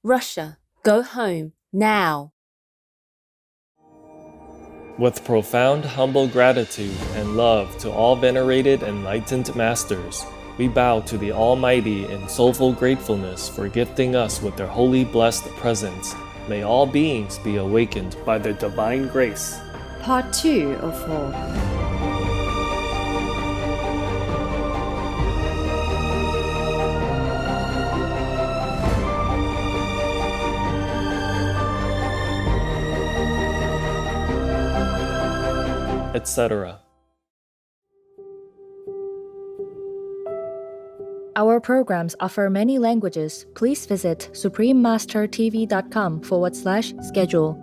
Russia, go home, now. With profound humble gratitude and love to all venerated enlightened masters, we bow to the Almighty in soulful gratefulness for gifting us with their holy blessed presence. May all beings be awakened by their divine grace. Part 2 of 4. Etc. Our programs offer many languages. Please visit suprememastertv.com/schedule.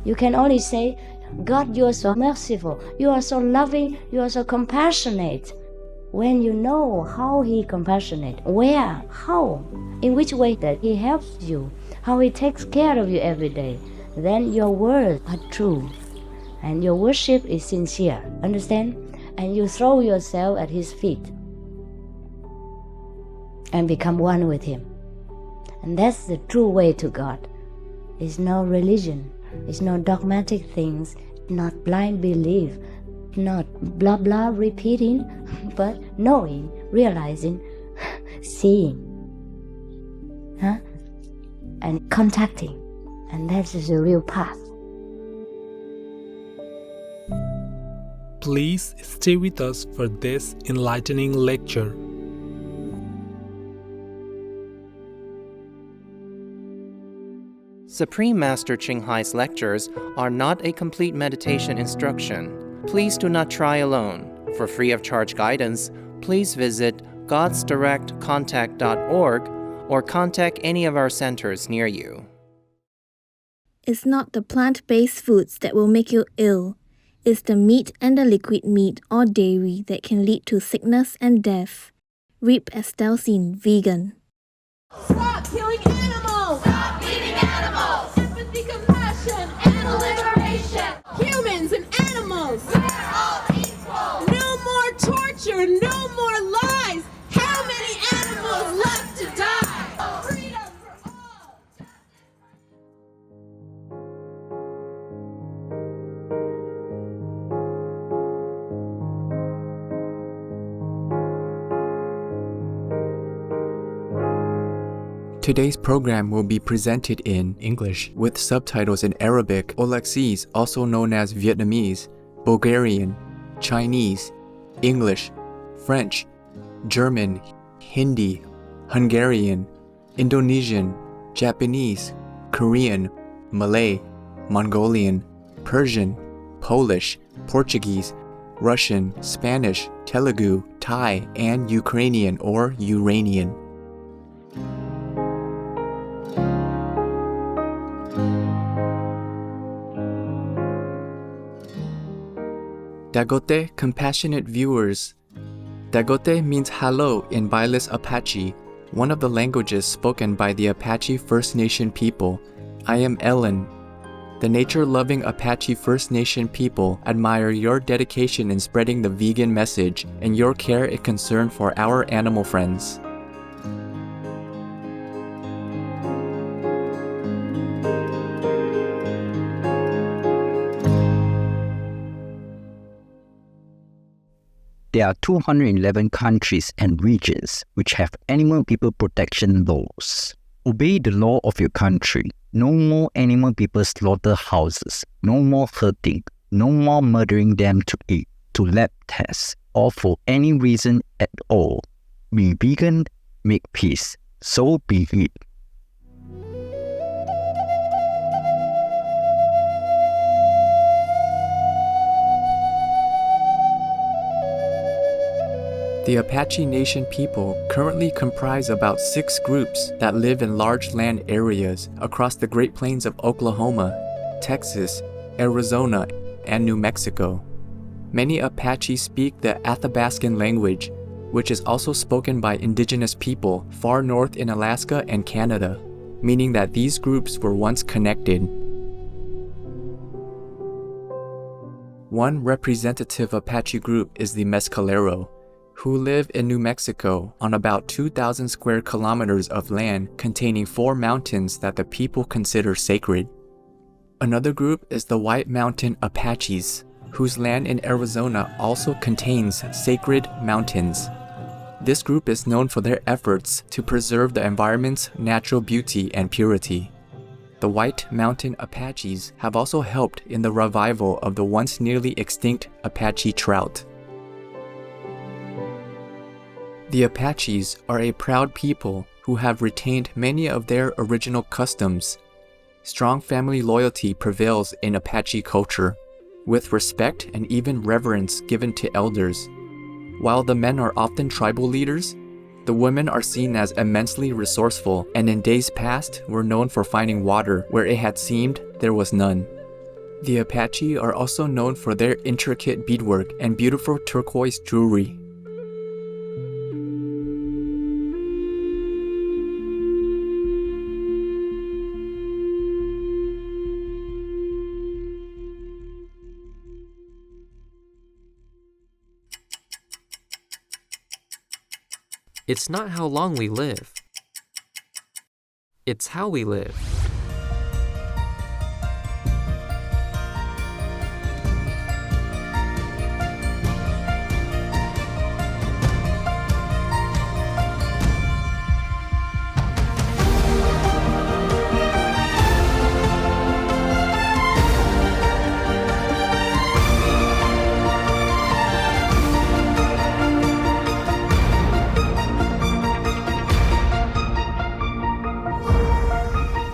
You can only say, God, you are so merciful, you are so loving, you are so compassionate. When you know how He compassionate, where, how, in which way that He helps you, how He takes care of you every day, then your words are true and your worship is sincere. Understand? And you throw yourself at His feet and become one with Him. And that's the true way to God. It's no religion, it's no dogmatic things, not blind belief, not blah blah repeating, but knowing, realizing, seeing, and contacting. And that is the real path. Please stay with us for this enlightening lecture. Supreme Master Ching Hai's lectures are not a complete meditation instruction. Please do not try alone. For free of charge guidance, please visit godsdirectcontact.org or contact any of our centers near you. It's not the plant-based foods that will make you ill. It's the meat and the liquid meat or dairy that can lead to sickness and death. Reap Estelcine, vegan. Stop killing animals! Stop eating animals! Empathy, compassion, and liberation! Humans and animals! We're all equal! No more torture, no more lies! How many animals left to die? Freedom for all! Today's program will be presented in English with subtitles in Arabic, Aulacese, also known as Vietnamese, Bulgarian, Chinese, English, French, German, Hindi, Hungarian, Indonesian, Japanese, Korean, Malay, Mongolian, Persian, Polish, Portuguese, Russian, Spanish, Telugu, Thai, and Ukrainian or Uranian. Dagote, compassionate viewers. Dagote means hello in Bailes Apache, one of the languages spoken by the Apache First Nation people. I am Ellen. The nature-loving Apache First Nation people admire your dedication in spreading the vegan message and your care and concern for our animal friends. There are 211 countries and regions which have animal people protection laws. Obey the law of your country. No more animal people slaughterhouses. No more hurting. No more murdering them to eat, to lab tests, or for any reason at all. Be vegan, make peace. So be it. The Apache Nation people currently comprise about 6 groups that live in large land areas across the Great Plains of Oklahoma, Texas, Arizona, and New Mexico. Many Apache speak the Athabascan language, which is also spoken by indigenous people far north in Alaska and Canada, meaning that these groups were once connected. One representative Apache group is the Mescalero, who live in New Mexico on about 2,000 square kilometers of land containing 4 mountains that the people consider sacred. Another group is the White Mountain Apaches, whose land in Arizona also contains sacred mountains. This group is known for their efforts to preserve the environment's natural beauty and purity. The White Mountain Apaches have also helped in the revival of the once nearly extinct Apache trout. The Apaches are a proud people who have retained many of their original customs. Strong family loyalty prevails in Apache culture, with respect and even reverence given to elders. While the men are often tribal leaders, the women are seen as immensely resourceful and in days past were known for finding water where it had seemed there was none. The Apache are also known for their intricate beadwork and beautiful turquoise jewelry. It's not how long we live. It's how we live.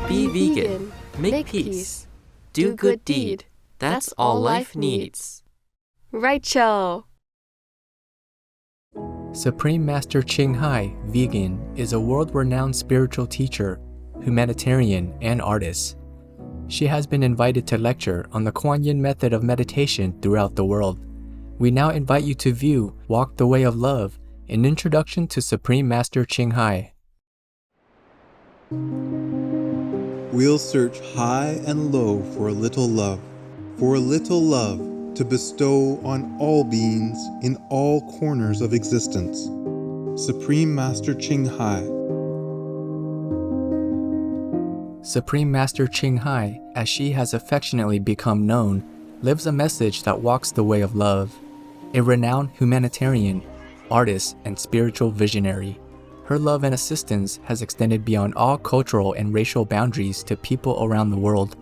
Be vegan. Make peace. Do good deed. That's all life needs. Rachel. Supreme Master Ching Hai, vegan, is a world-renowned spiritual teacher, humanitarian, and artist. She has been invited to lecture on the Kuan Yin method of meditation throughout the world. We now invite you to view Walk the Way of Love, an introduction to Supreme Master Ching Hai. We'll search high and low for a little love to bestow on all beings in all corners of existence. Supreme Master Ching Hai. Supreme Master Ching Hai, as she has affectionately become known, lives a message that walks the way of love. A renowned humanitarian, artist, and spiritual visionary, her love and assistance has extended beyond all cultural and racial boundaries to people around the world.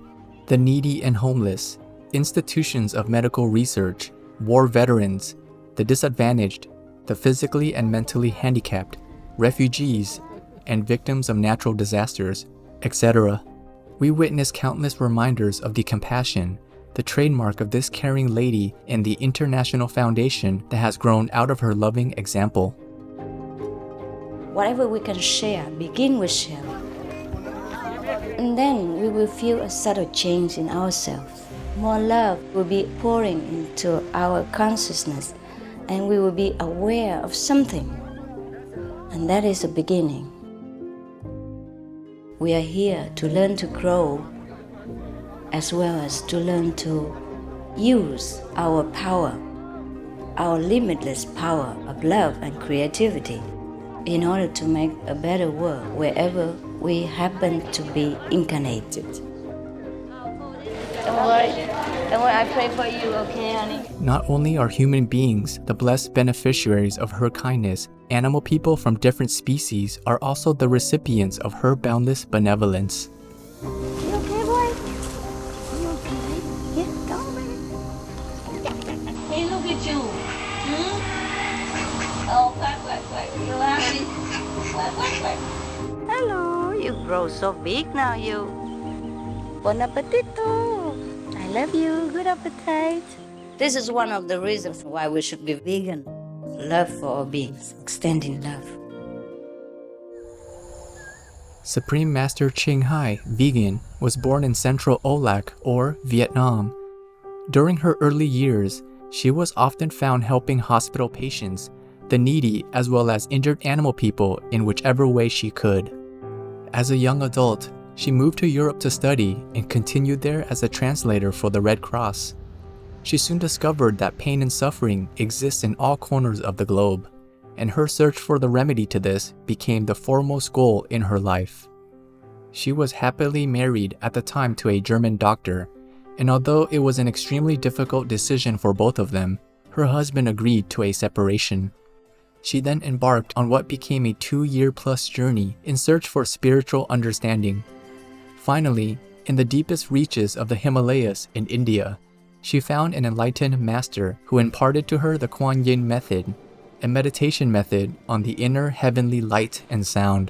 The needy and homeless, institutions of medical research, war veterans, the disadvantaged, the physically and mentally handicapped, refugees, and victims of natural disasters, etc. We witness countless reminders of the compassion, the trademark of this caring lady and the international foundation that has grown out of her loving example. Whatever we can share, begin with sharing. And then we will feel a subtle change in ourselves. More love will be pouring into our consciousness, and we will be aware of something. And that is the beginning. We are here to learn to grow, as well as to learn to use our power, our limitless power of love and creativity, in order to make a better world wherever we happen to be incarnated. Don't worry, I pray for you, okay, honey? Not only are human beings the blessed beneficiaries of her kindness, animal people from different species are also the recipients of her boundless benevolence. You okay, boy? You okay? Yeah, come on, baby. Hey, look at you. Oh, quack. You happy? Quack. Hello, you grow so big now, you. Bon appetito. I love you. Good appetite. This is one of the reasons why we should be vegan. Love for all beings, extending love. Supreme Master Ching Hai, vegan, was born in Central Olac, or Vietnam. During her early years, she was often found helping hospital patients, the needy, as well as injured animal people in whichever way she could. As a young adult, she moved to Europe to study and continued there as a translator for the Red Cross. She soon discovered that pain and suffering exists in all corners of the globe, and her search for the remedy to this became the foremost goal in her life. She was happily married at the time to a German doctor, and although it was an extremely difficult decision for both of them, her husband agreed to a separation. She then embarked on what became a 2-year-plus journey in search for spiritual understanding. Finally, in the deepest reaches of the Himalayas in India, she found an enlightened master who imparted to her the Kuan Yin method, a meditation method on the inner heavenly light and sound.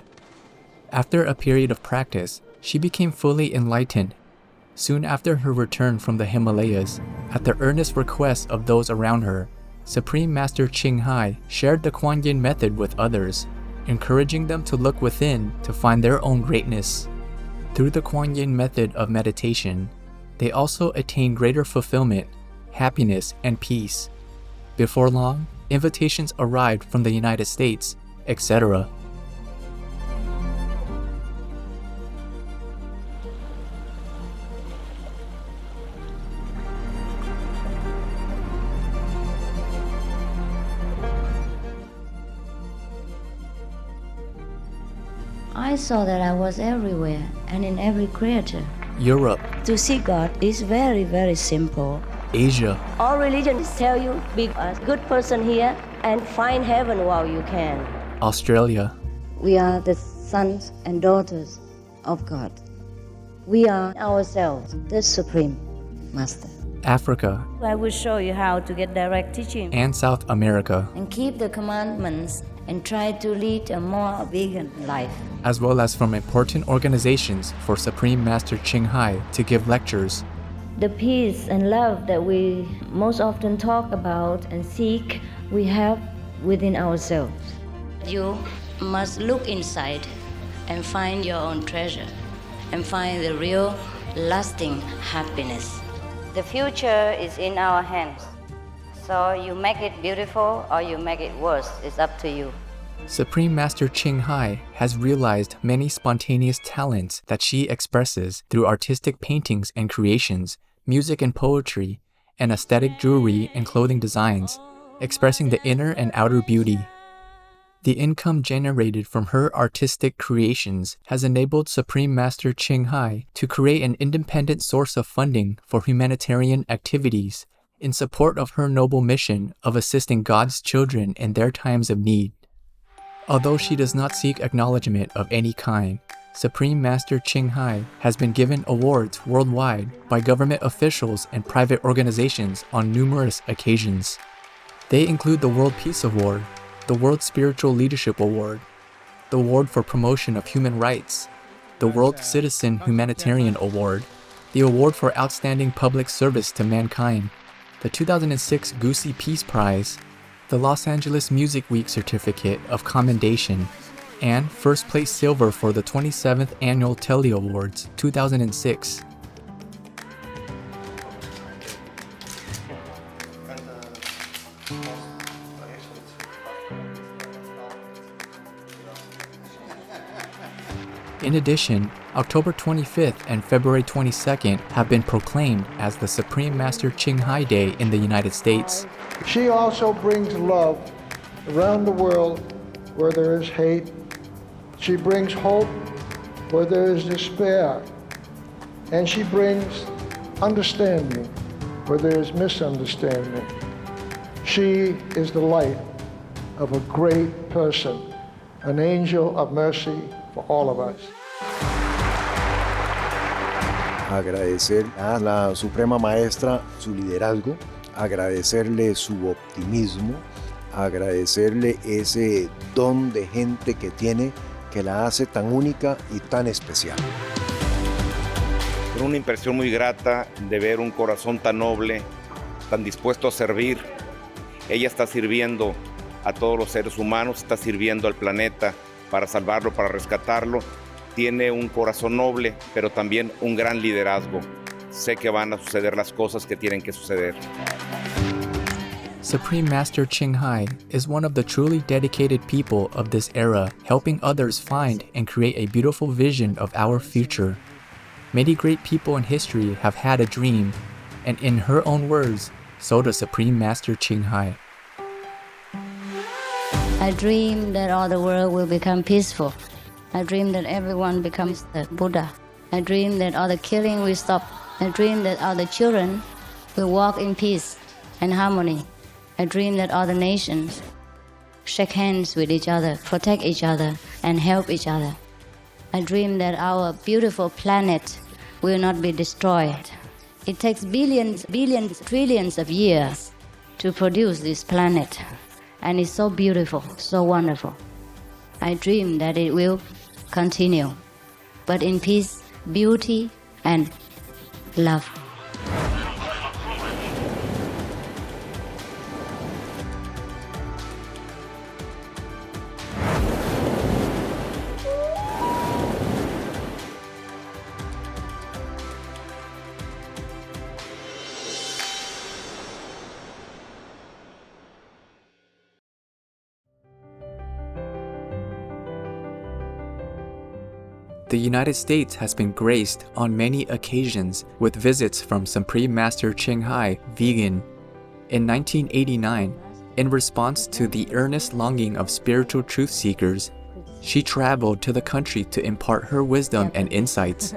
After a period of practice, she became fully enlightened. Soon after her return from the Himalayas, at the earnest request of those around her, Supreme Master Ching Hai shared the Kuan Yin method with others, encouraging them to look within to find their own greatness. Through the Kuan Yin method of meditation, they also attained greater fulfillment, happiness, and peace. Before long, invitations arrived from the United States, etc. I saw that I was everywhere and in every creature. Europe, To see God is very, very simple. Asia, All religions tell you be a good person here and find heaven while you can. Australia, We are the sons and daughters of God. We are ourselves, the Supreme Master. Africa, I will show you how to get direct teaching and South America, and keep the commandments and try to lead a more vegan life. as well as from important organizations for Supreme Master Ching Hai to give lectures. The peace and love that we most often talk about and seek, we have within ourselves. You must look inside and find your own treasure and find the real, lasting happiness. The future is in our hands. So you make it beautiful or you make it worse. It's up to you. Supreme Master Ching Hai has realized many spontaneous talents that she expresses through artistic paintings and creations, music and poetry, and aesthetic jewelry and clothing designs, expressing the inner and outer beauty. The income generated from her artistic creations has enabled Supreme Master Ching Hai to create an independent source of funding for humanitarian activities in support of her noble mission of assisting God's children in their times of need. Although she does not seek acknowledgement of any kind, Supreme Master Ching Hai has been given awards worldwide by government officials and private organizations on numerous occasions. They include the World Peace Award, the World Spiritual Leadership Award, the Award for Promotion of Human Rights, the World Citizen Humanitarian Award, the Award for Outstanding Public Service to Mankind, the 2006 Gusi Peace Prize, the Los Angeles Music Week Certificate of Commendation, and first place silver for the 27th Annual Telly Awards 2006. In addition, October 25th and February 22nd have been proclaimed as the Supreme Master Ching Hai Day in the United States. She also brings love around the world where there is hate. She brings hope where there is despair. And she brings understanding where there is misunderstanding. She is the light of a great person, an angel of mercy for all of us. Agradecer a la Suprema Maestra su liderazgo, agradecerle su optimismo, agradecerle ese don de gente que tiene que la hace tan única y tan especial. Una impresión muy grata de ver un corazón tan noble, tan dispuesto a servir. Ella está sirviendo a todos los seres humanos, está sirviendo al planeta para salvarlo, para rescatarlo. Tiene un corazón noble, pero también un gran liderazgo. Sé que van a suceder las cosas que tienen que suceder. Supreme Master Ching Hai is one of the truly dedicated people of this era, helping others find and create a beautiful vision of our future. Many great people in history have had a dream, and in her own words, So does Supreme Master Ching Hai. I dream that all the world will become peaceful. I dream that everyone becomes the Buddha. I dream that all the killing will stop. I dream that all the children will walk in peace and harmony. I dream that all the nations shake hands with each other, protect each other, and help each other. I dream that our beautiful planet will not be destroyed. It takes billions, trillions of years to produce this planet. And it's so beautiful, so wonderful. I dream that it will continue, but in peace, beauty, and love. The United States has been graced on many occasions with visits from Supreme Master Ching Hai, vegan. In 1989, in response to the earnest longing of spiritual truth seekers, she traveled to the country to impart her wisdom and insights.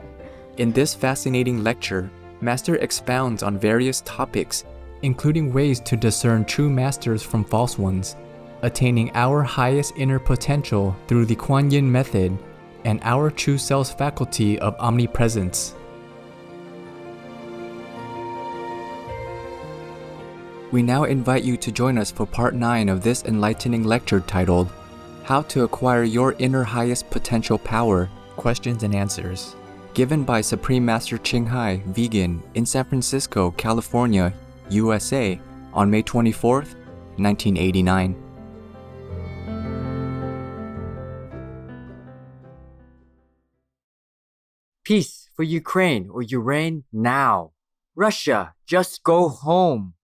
In this fascinating lecture, Master expounds on various topics, including ways to discern true masters from false ones, attaining our highest inner potential through the Kuan Yin method, and our true self's faculty of omnipresence. We now invite you to join us for part 9 of this enlightening lecture titled, How to Acquire Your Inner Highest Potential Power, Questions and Answers, given by Supreme Master Ching Hai, vegan, in San Francisco, California, USA, on May 24th, 1989. Peace for Ukraine or Ukraine now. Russia, just go home.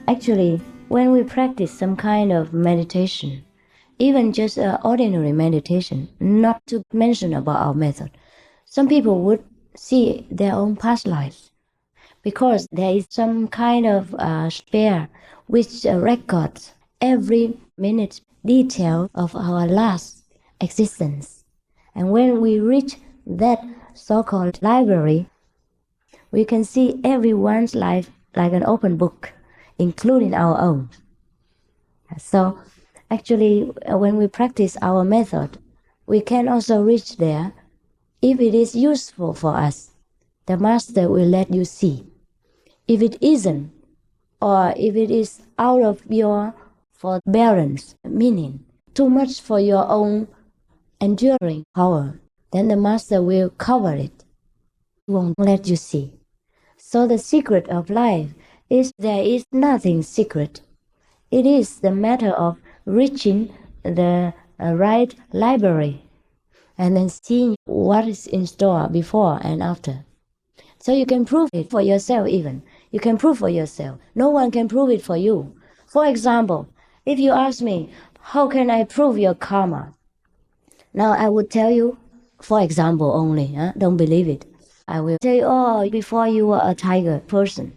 Actually, when we practice some kind of meditation, even just ordinary meditation, not to mention about our method, some people would see their own past lives because there is some kind of spare which records every minute detail of our last existence. And when we reach that so-called library, we can see everyone's life like an open book, including our own. So actually, when we practice our method, we can also reach there. If it is useful for us, the Master will let you see. If it isn't, or if it is out of your forbearance, meaning too much for your own enduring power, then the Master will cover it. He won't let you see. So the secret of life is there is nothing secret. It is the matter of reaching the right library and then seeing what is in store before and after. So you can prove it for yourself even. You can prove for yourself. No one can prove it for you. For example, if you ask me, how can I prove your karma? Now I would tell you, for example only, don't believe it. I will tell you, oh, before you were a tiger person.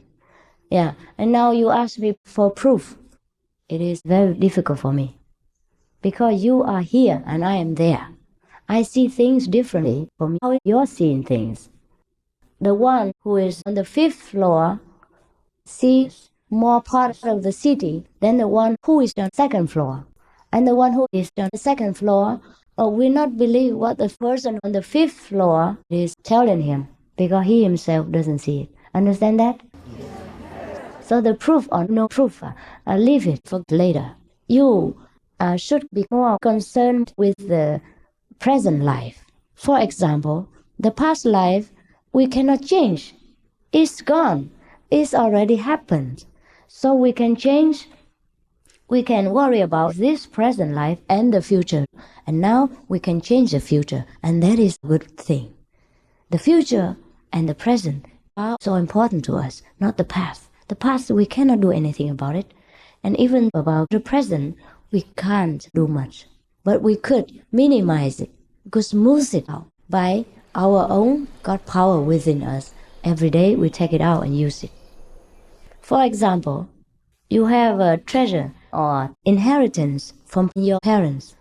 Yeah, and now you ask me for proof. It is very difficult for me because you are here and I am there. I see things differently from how you're seeing things. The one who is on the 5th floor sees more part of the city than the one who is on the 2nd floor. And the one who is on the 2nd floor will not believe what the person on the 5th floor is telling him because he himself doesn't see it. Understand that? So the proof or no proof, leave it for later. You should be more concerned with the present life. For example, the past life we cannot change. It's gone. It's already happened. So we can change. We can worry about this present life and the future. And now we can change the future. And that is a good thing. The future and the present are so important to us, not the past. The past, we cannot do anything about it. And even about the present, we can't do much. But we could minimize it, we could smooth it out by our own God power within us. Every day we take it out and use it. For example, you have a treasure or inheritance from your parents,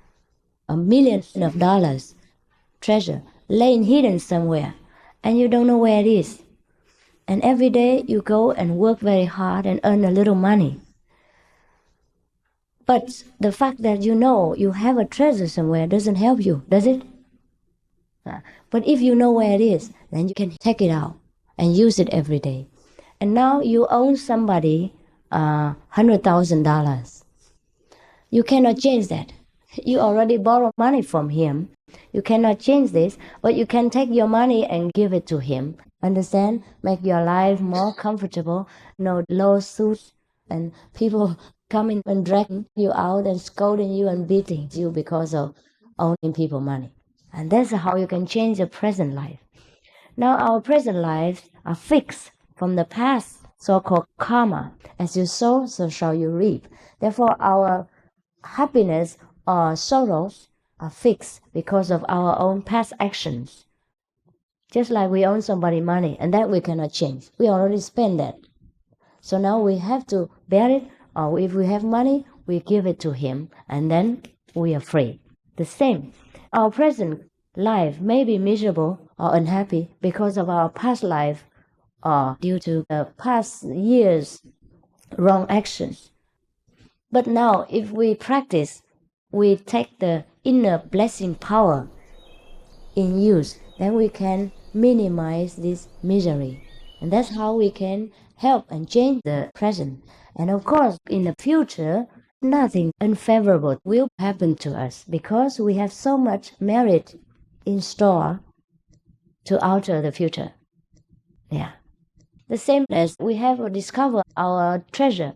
$1 million treasure laying hidden somewhere, and you don't know where it is. And every day you go and work very hard and earn a little money. But the fact that you know you have a treasure somewhere doesn't help you, does it? But if you know where it is, then you can take it out and use it every day. And now you owe somebody $100,000. You cannot change that. You already borrowed money from him. You cannot change this, but you can take your money and give it to him. Understand? Make your life more comfortable. No lawsuits and people coming and dragging you out and scolding you and beating you because of owing people money. And that's how you can change your present life. Now our present lives are fixed from the past, so-called karma. As you sow, so shall you reap. Therefore, our happiness or sorrows are fixed because of our own past actions. Just like we owe somebody money, and that we cannot change. We already spent that. So now we have to bear it, or if we have money, we give it to him, and then we are free. The same. Our present life may be miserable or unhappy because of our past life or due to the past years' wrong actions. But now, if we practice, we take the inner blessing power in use, then we can minimize this misery. And that's how we can help and change the present. And of course, in the future, nothing unfavorable will happen to us because we have so much merit in store to alter the future. Yeah. The same as we have discovered our treasure.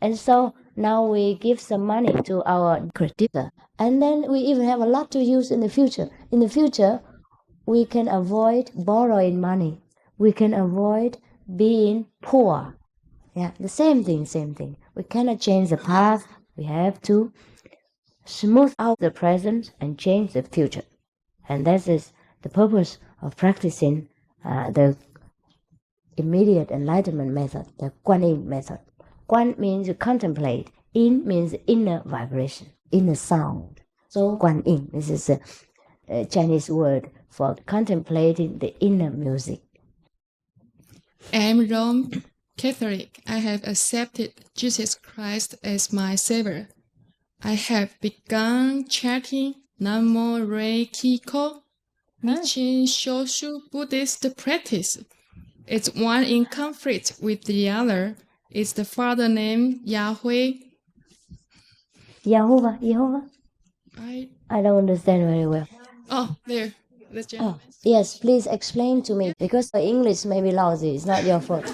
And so now we give some money to our creditor. And then we even have a lot to use in the future. In the future, we can avoid borrowing money. We can avoid being poor. Yeah, the same thing. We cannot change the past. We have to smooth out the present and change the future. And that is the purpose of practicing the immediate enlightenment method, the Guan Yin method. Guan means to contemplate. Yin means inner vibration, inner sound. So Guan Yin, this is a Chinese word for contemplating the inner music. I'm Roman Catholic. I have accepted Jesus Christ as my Savior. I have begun chanting Namo Rei Kiko, Nichiren Shoshu Buddhist practice. It's one in conflict with the other. It's the Father name Yahweh. Jehovah. I don't understand very well. Oh, there. The gentleman. Yes, please explain to me, because the English may be lousy. It's not your fault.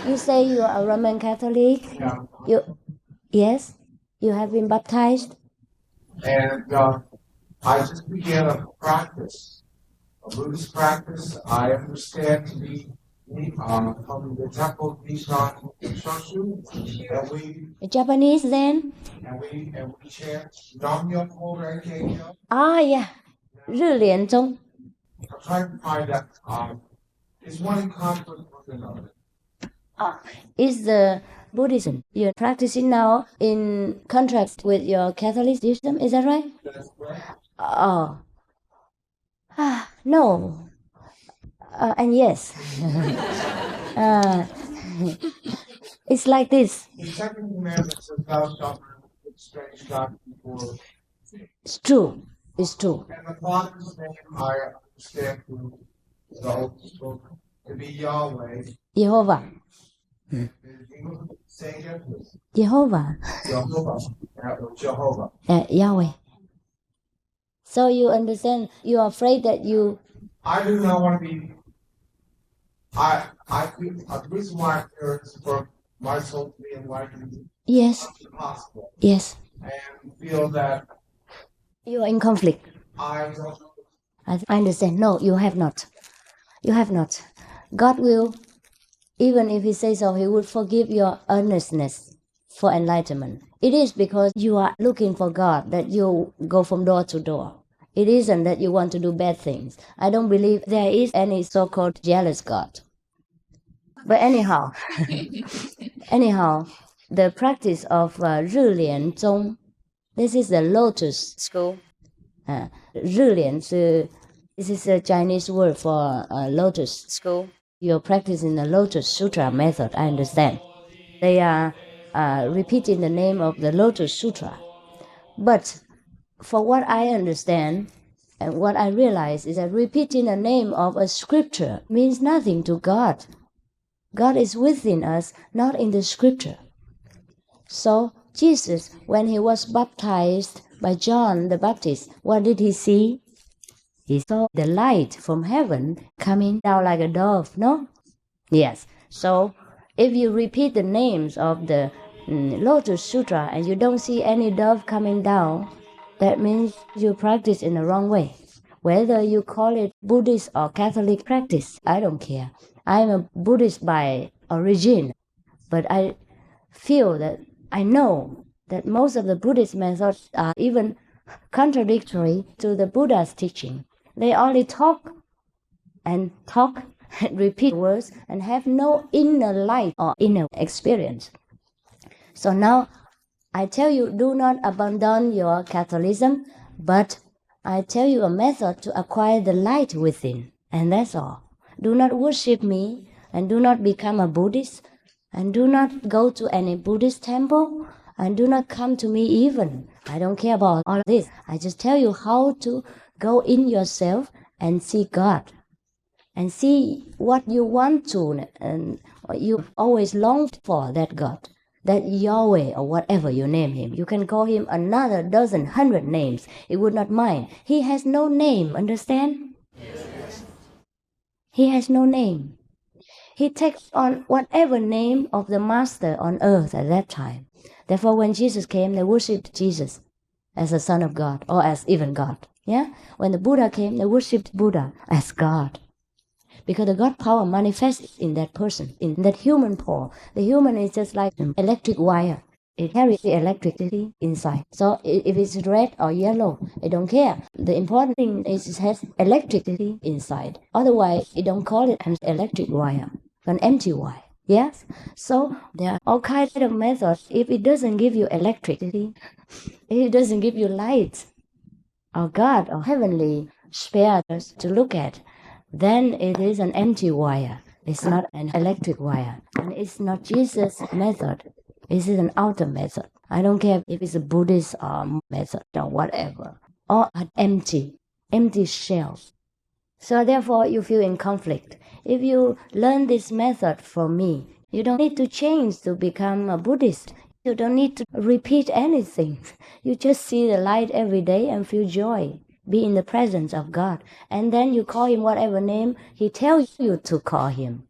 You say you are a Roman Catholic. Yeah. Yes? You have been baptized? And I just began a practice, a Buddhist practice. I understand to be from the temple of Nishan Shoshu, and we Japanese then? and we chant Nam Myoho Renge Kyo. Yeah. 日莲宗. I'm trying to find that is one in conflict with another. Is the Buddhism you're practicing now in contrast with your Catholicism? Is that right? That's right. No. And yes. It's like this. The second commandment says, "Thou shalt not put strange gods before." It's true. It's true. And the Father's name I understand to the Old Book to be Yahweh. Jehovah. Say again, please. Jehovah. Jehovah. Yahweh. So you understand, you are afraid that you... I do not want to be... I feel the reason why I'm here is for my soul to be enlightened. Yes. As possible. Yes. And feel that you are in conflict. I don't... I understand. No, you have not. You have not. God will Even if he says so, he would forgive your earnestness for enlightenment. It is because you are looking for God that you go from door to door. It isn't that you want to do bad things. I don't believe there is any so-called jealous God. But anyhow, the practice of Ri Lian Zhong, this is the lotus school. Ri Lian, this is a Chinese word for lotus school. You're practicing the Lotus Sutra method, I understand. They are repeating the name of the Lotus Sutra. But for what I understand and what I realize is that repeating the name of a scripture means nothing to God. God is within us, not in the scripture. So Jesus, when he was baptized by John the Baptist, what did he see? He saw the light from heaven coming down like a dove, no? Yes. So if you repeat the names of the Lotus Sutra and you don't see any dove coming down, that means you practice in the wrong way. Whether you call it Buddhist or Catholic practice, I don't care. I'm a Buddhist by origin, but I feel that I know that most of the Buddhist methods are even contradictory to the Buddha's teaching. They only talk and repeat words and have no inner light or inner experience. So now I tell you, do not abandon your Catholicism, but I tell you a method to acquire the light within, and that's all. Do not worship me, and do not become a Buddhist, and do not go to any Buddhist temple, and do not come to me even. I don't care about all this. I just tell you how to go in yourself and see God, and see what you want to, and you always longed for, that God, that Yahweh or whatever you name him. You can call him another dozen, 100 names. It would not mind. He has no name, understand? Yes. He has no name. He takes on whatever name of the master on earth at that time. Therefore, when Jesus came, they worshipped Jesus as the Son of God, or as even God. Yeah? When the Buddha came, they worshipped Buddha as God. Because the God power manifests in that person, in that human pore. The human is just like an electric wire. It carries the electricity inside. So if it's red or yellow, I don't care. The important thing is it has electricity inside. Otherwise, you don't call it an electric wire, an empty wire. Yes? So there are all kinds of methods. If it doesn't give you electricity, if it doesn't give you light, or God or heavenly spheres to look at, then it is an empty wire. It's not an electric wire. And it's not Jesus' method. It's an outer method. I don't care if it's a Buddhist method or whatever. Or an empty shell. So therefore you feel in conflict. If you learn this method from me, you don't need to change to become a Buddhist. You don't need to repeat anything. You just see the light every day and feel joy. Be in the presence of God. And then you call him whatever name he tells you to call him.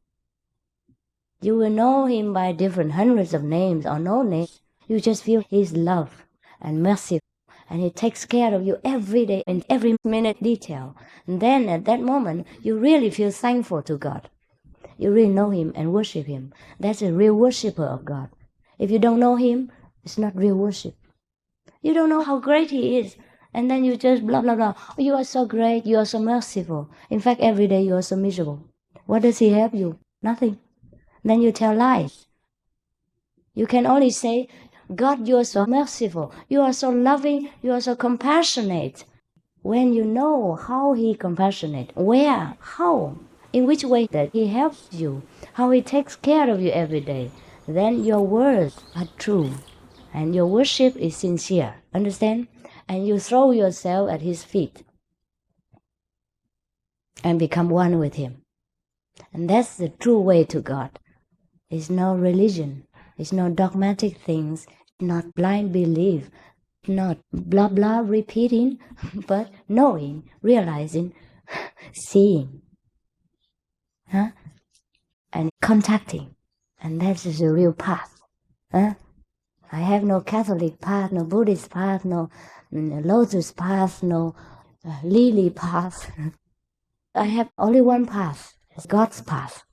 You will know him by different hundreds of names or no names. You just feel his love and mercy. And he takes care of you every day in every minute detail. And then at that moment, you really feel thankful to God. You really know him and worship him. That's a real worshiper of God. If you don't know him, it's not real worship. You don't know how great he is. And then you just blah, blah, blah. Oh, you are so great. You are so merciful. In fact, every day you are so miserable. What does he help you? Nothing. Then you tell lies. You can only say, God, you are so merciful. You are so loving. You are so compassionate. When you know how he compassionate, where, how, in which way that he helps you, how he takes care of you every day, then your words are true. And your worship is sincere. Understand? And you throw yourself at his feet and become one with him. And that's the true way to God. It's no religion. It's no dogmatic things. Not blind belief. Not blah blah repeating, but knowing, realizing, seeing. And contacting. And that is the real path. I have no Catholic path, no Buddhist path, no Lotus path, no lily path. I have only one path. It's God's path.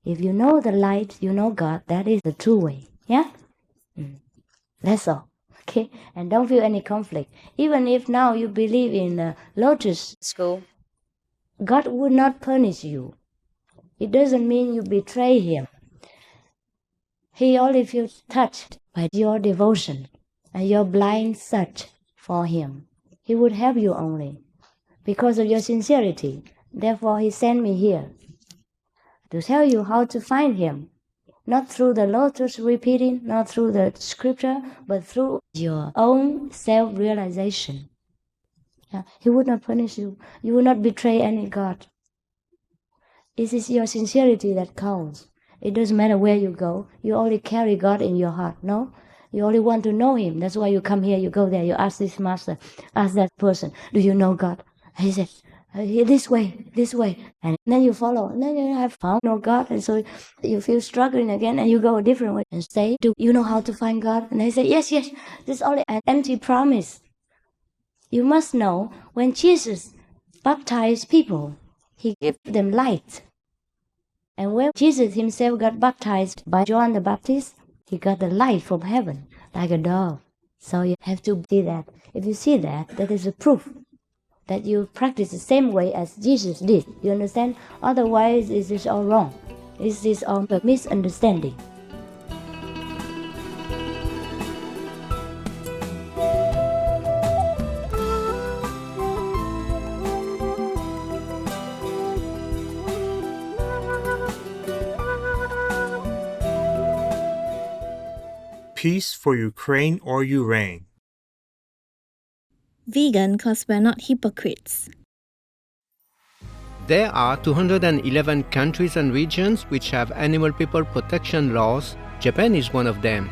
If you know the light, you know God, that is the true way. Yeah? That's all. Okay? And don't feel any conflict. Even if now you believe in Lotus School, God would not punish you. It doesn't mean you betray Him. He only feels touched by your devotion and your blind search for Him. He would help you only because of your sincerity. Therefore, He sent me here to tell you how to find Him. Not through the lotus repeating, not through the scripture, but through your own self-realization. Yeah, He would not punish you. You will not betray any God. It is your sincerity that counts. It doesn't matter where you go. You only carry God in your heart, no? You only want to know Him. That's why you come here, you go there, you ask this master, ask that person, do you know God? And he says, this way. And then you follow. And then you have found no God. And so you feel struggling again and you go a different way and say, do you know how to find God? And they say, yes. This is only an empty promise. You must know when Jesus baptized people, He gave them light. And when Jesus Himself got baptized by John the Baptist, He got the light from heaven like a dove. So you have to see that. If you see that, that is a proof that you practice the same way as Jesus did. You understand? Otherwise, it is all wrong. It is all a misunderstanding. Peace for Ukraine or Ukraine. Vegan cause we're not hypocrites. There are 211 countries and regions which have animal people protection laws. Japan is one of them.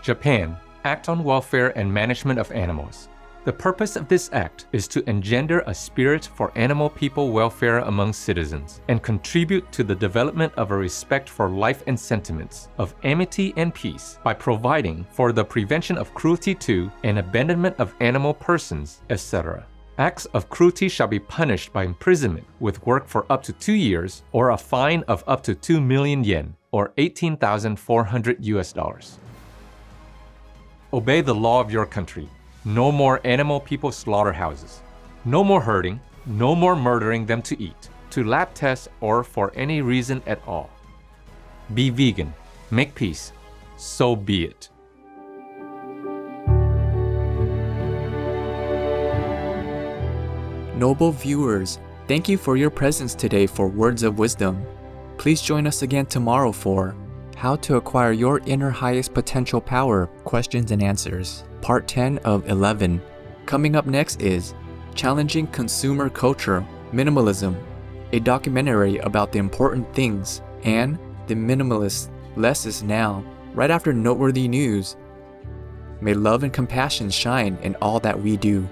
Japan, Act on Welfare and Management of Animals. The purpose of this act is to engender a spirit for animal people welfare among citizens and contribute to the development of a respect for life and sentiments, of amity and peace by providing for the prevention of cruelty to and abandonment of animal persons, etc. Acts of cruelty shall be punished by imprisonment with work for up to 2 years or a fine of up to 2 million yen or $18,400. Obey the law of your country. No more animal people slaughterhouses. No more hurting, no more murdering them to eat, to lab tests, or for any reason at all. Be vegan. Make peace. So be it. Noble viewers, thank you for your presence today for Words of Wisdom. Please join us again tomorrow for How to Acquire Your Inner Highest Potential Power, Questions and Answers, Part 10 of 11. Coming up next is Challenging Consumer Culture, Minimalism, a documentary about the important things, and The Minimalist, Less is Now, right after noteworthy news. May love and compassion shine in all that we do.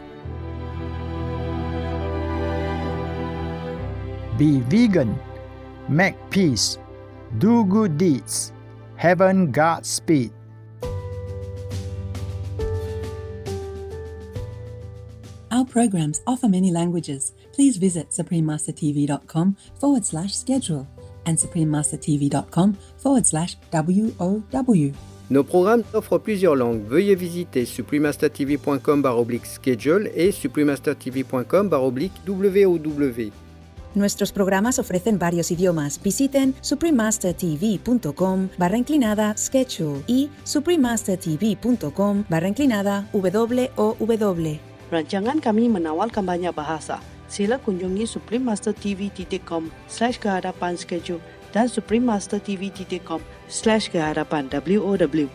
Be vegan, make peace, do good deeds. Heaven Godspeed. Our programs offer many languages. Please visit suprememastertv.com/schedule and suprememastertv.com/WOW. Nos programmes offrent plusieurs langues. Veuillez visiter suprememastertv.com/schedule et suprememastertv.com/WOW. Nuestros programas ofrecen varios idiomas. Visiten suprememastertv.com/schedule y suprememastertv.com/WOW. Rancangan kami menawarkan banyak bahasa. Sila kunjungi suprememastertv.com/kehadapan schedule dan suprememastertv.com/kehadapan WOW.